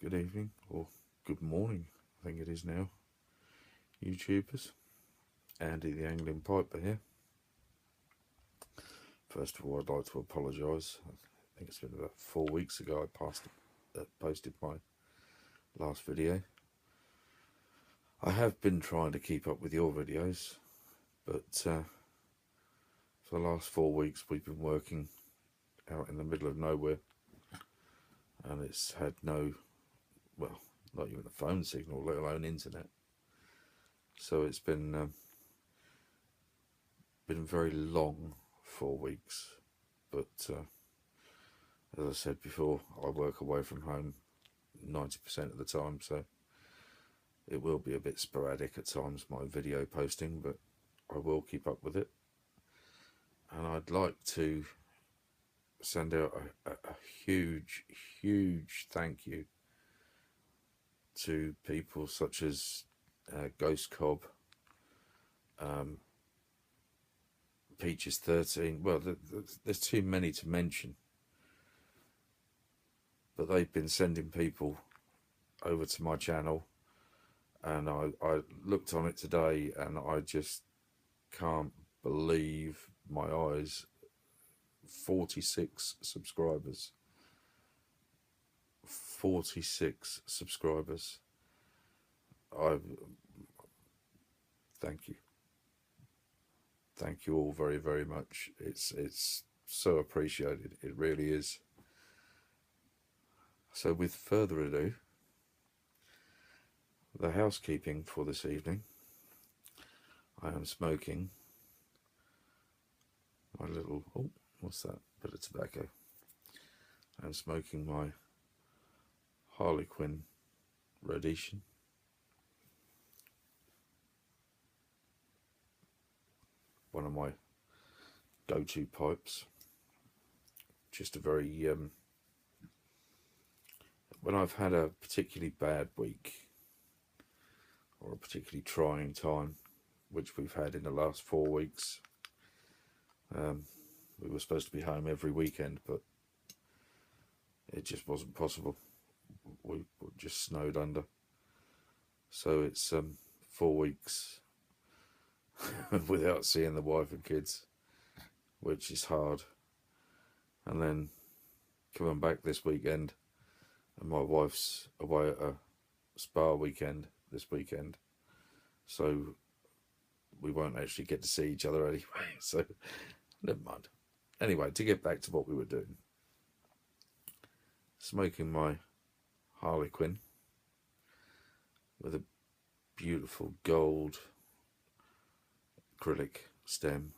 good evening, or good morning, I think it is now, YouTubers. Andy the Angling Piper here. First of all, I'd like to apologise. I think it's been about 4 weeks ago I posted my last video. I have been trying to keep up with your videos, but for the last 4 weeks we've been working out in the middle of nowhere, and it's had no, well, not even a phone signal, let alone internet. So it's been very long 4 weeks, but as I said before, I work away from home 90% of the time, so it will be a bit sporadic at times, my video posting, but I will keep up with it. And I'd like to send out a huge thank you to people such as Ghost Cobb, Peaches 13. Well, there's too many to mention, but they've been sending people over to my channel, and I looked on it today and I just can't believe my eyes. 46 subscribers. 46 subscribers. Thank you. Thank you all very much. It's so appreciated. It really is. So with further ado, the housekeeping for this evening. I am smoking my little, oh, what's that? Bit of tobacco. I'm smoking my Harlequin Rhodesian. One of my go-to pipes. Just a very, when I've had a particularly bad week, or a particularly trying time, which we've had in the last 4 weeks. We were supposed to be home every weekend, but it just wasn't possible. We were just snowed under. So it's 4 weeks without seeing the wife and kids, which is hard. And then coming back this weekend, and my wife's away at a spa weekend this weekend, so we won't actually get to see each other anyway, so never mind. Anyway, to get back to what we were doing, smoking my Harlequin with a beautiful gold acrylic stem.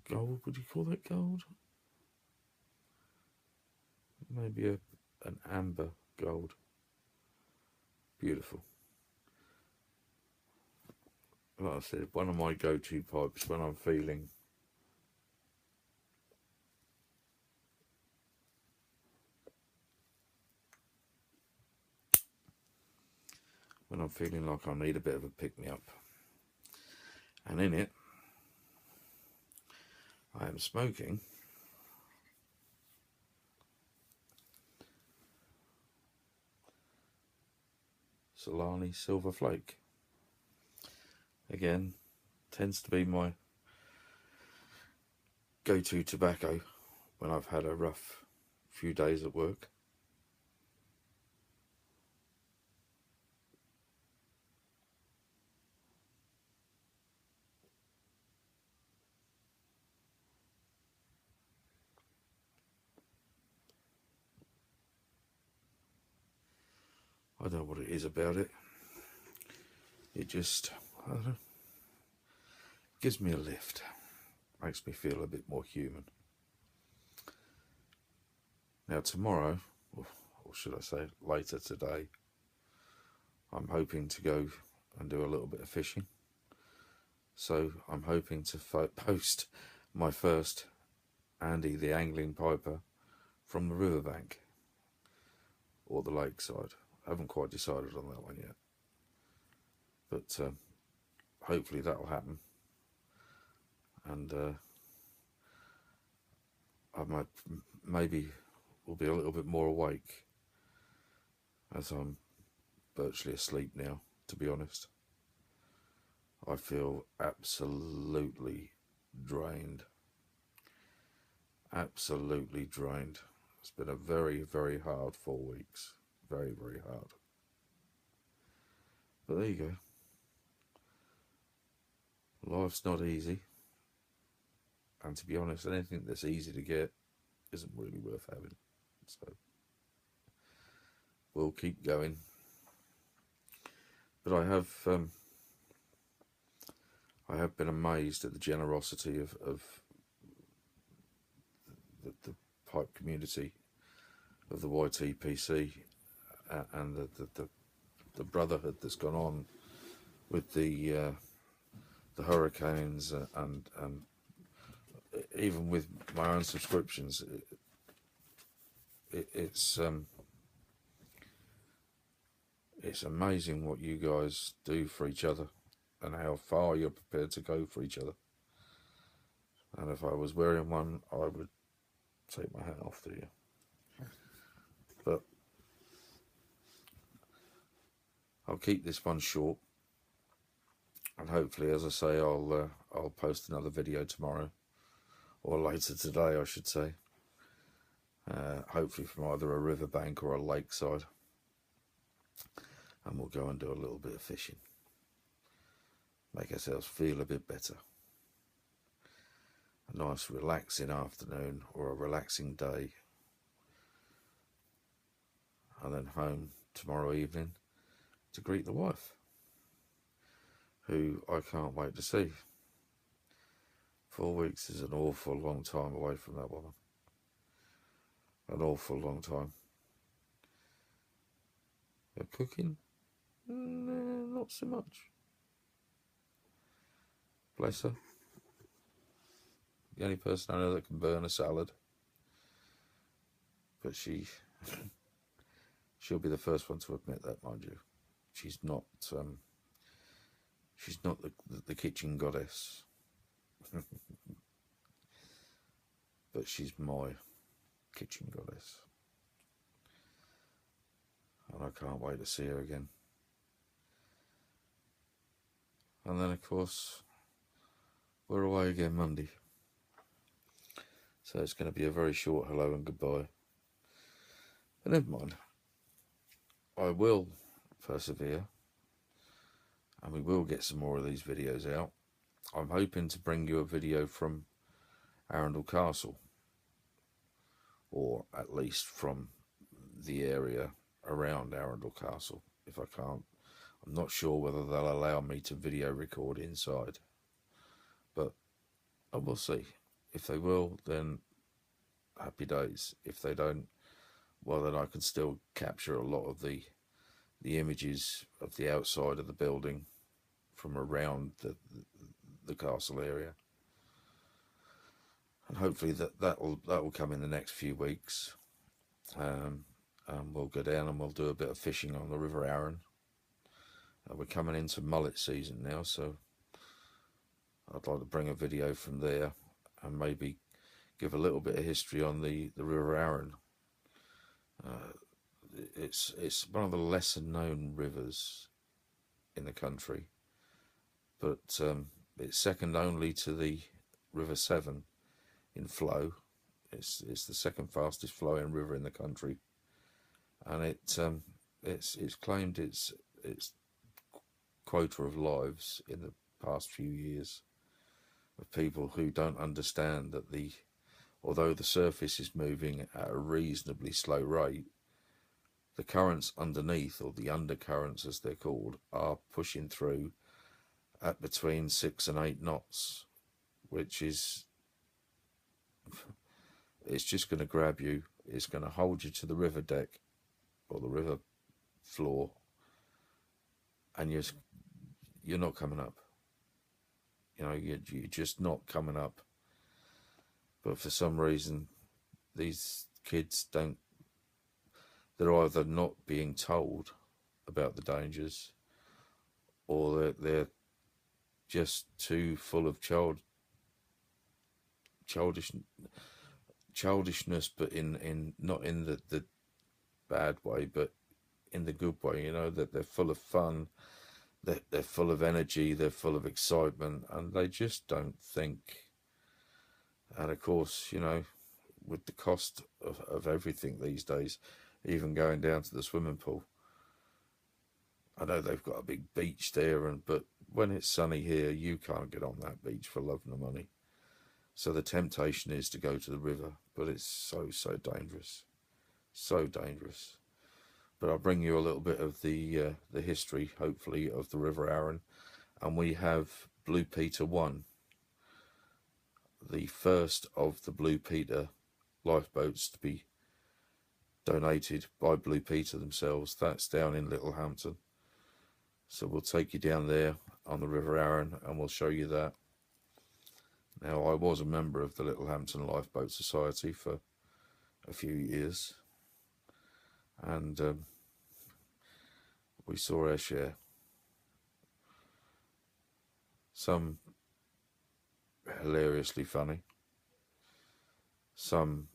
Gold, would you call that gold? Maybe an amber gold. Beautiful. Like I said, one of my go-to pipes when I'm feeling like I need a bit of a pick-me-up. And in it, I am smoking Solani Silver Flake. Again, tends to be my go-to tobacco when I've had a rough few days at work. I don't know what it is about it. It just, I don't know, gives me a lift. Makes me feel a bit more human. Now tomorrow, or should I say later today, I'm hoping to go and do a little bit of fishing. So I'm hoping to post my first Andy the Angling Piper from the riverbank or the lakeside. I haven't quite decided on that one yet, but hopefully that'll happen, and I maybe will be a little bit more awake as I'm virtually asleep now, to be honest. I feel absolutely drained. Absolutely drained. It's been a very, very hard 4 weeks. Very, very hard. But there you go. Life's not easy. And to be honest, anything that's easy to get isn't really worth having. So we'll keep going. But I have been amazed at the generosity of the pipe community of the YTPC and the brotherhood that's gone on with the hurricanes and even with my own subscriptions. It's amazing what you guys do for each other and how far you're prepared to go for each other. And if I was wearing one, I would take my hat off to you. But I'll keep this one short, and hopefully, as I say, I'll post another video tomorrow, or later today, I should say. Hopefully from either a riverbank or a lakeside, and we'll go and do a little bit of fishing, make ourselves feel a bit better. A nice relaxing afternoon or a relaxing day, and then home tomorrow evening to greet the wife, who I can't wait to see. 4 weeks is an awful long time away from that woman. An awful long time. But cooking? Not so much. Bless her. The only person I know that can burn a salad. But she'll be the first one to admit that, mind you. She's not the kitchen goddess. But she's my kitchen goddess. And I can't wait to see her again. And then, of course, we're away again Monday. So it's going to be a very short hello and goodbye. But never mind. I will persevere. And we will get some more of these videos out. I'm hoping to bring you a video from Arundel Castle. Or at least from the area around Arundel Castle. If I can't, I'm not sure whether they'll allow me to video record inside. But I will see. If they will, then happy days. If they don't, well, then I can still capture a lot of the images of the outside of the building from around the castle area. And hopefully that will come in the next few weeks. And we'll go down and we'll do a bit of fishing on the River Arun. We're coming into mullet season now, so I'd like to bring a video from there and maybe give a little bit of history on the River Arun. It's one of the lesser known rivers in the country, but it's second only to the River Severn in flow. It's the second fastest flowing river in the country, and it's claimed its quota of lives in the past few years of people who don't understand that although the surface is moving at a reasonably slow rate, the currents underneath, or the undercurrents as they're called, are pushing through at between 6 and 8 knots, which is, it's just going to grab you. It's going to hold you to the river deck or the river floor, and you're not coming up. You know, you're just not coming up. But for some reason, these kids don't. They're either not being told about the dangers, or they're just too full of childishness, but in not in the bad way, but in the good way, you know, that they're full of fun, they're full of energy, they're full of excitement, and they just don't think. And of course, you know, with the cost of everything these days, even going down to the swimming pool, I know they've got a big beach there, but when it's sunny here, you can't get on that beach for love nor money. So the temptation is to go to the river, but it's so dangerous, so dangerous. But I'll bring you a little bit of the history, hopefully, of the River Arun, and we have Blue Peter 1, the first of the Blue Peter lifeboats to be donated by Blue Peter themselves. That's down in Littlehampton. So we'll take you down there on the River Arun and we'll show you that. Now, I was a member of the Littlehampton Lifeboat Society for a few years, and we saw our share. Some hilariously funny, some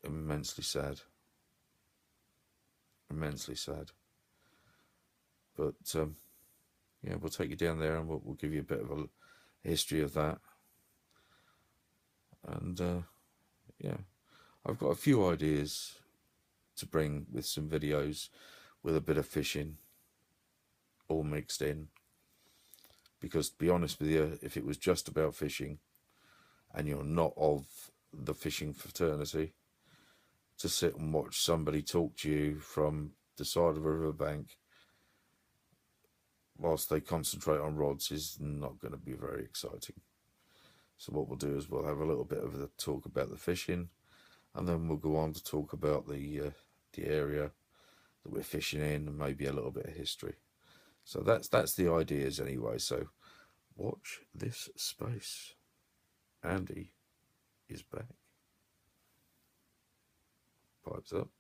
immensely sad. Immensely sad. But yeah, we'll take you down there and we'll give you a bit of a history of that. And yeah, I've got a few ideas to bring with some videos with a bit of fishing all mixed in. Because to be honest with you, if it was just about fishing and you're not of the fishing fraternity, to sit and watch somebody talk to you from the side of a riverbank whilst they concentrate on rods is not going to be very exciting. So what we'll do is we'll have a little bit of a talk about the fishing, and then we'll go on to talk about the area that we're fishing in, and maybe a little bit of history. So that's the ideas anyway. So watch this space. Andy is back. Pipes up.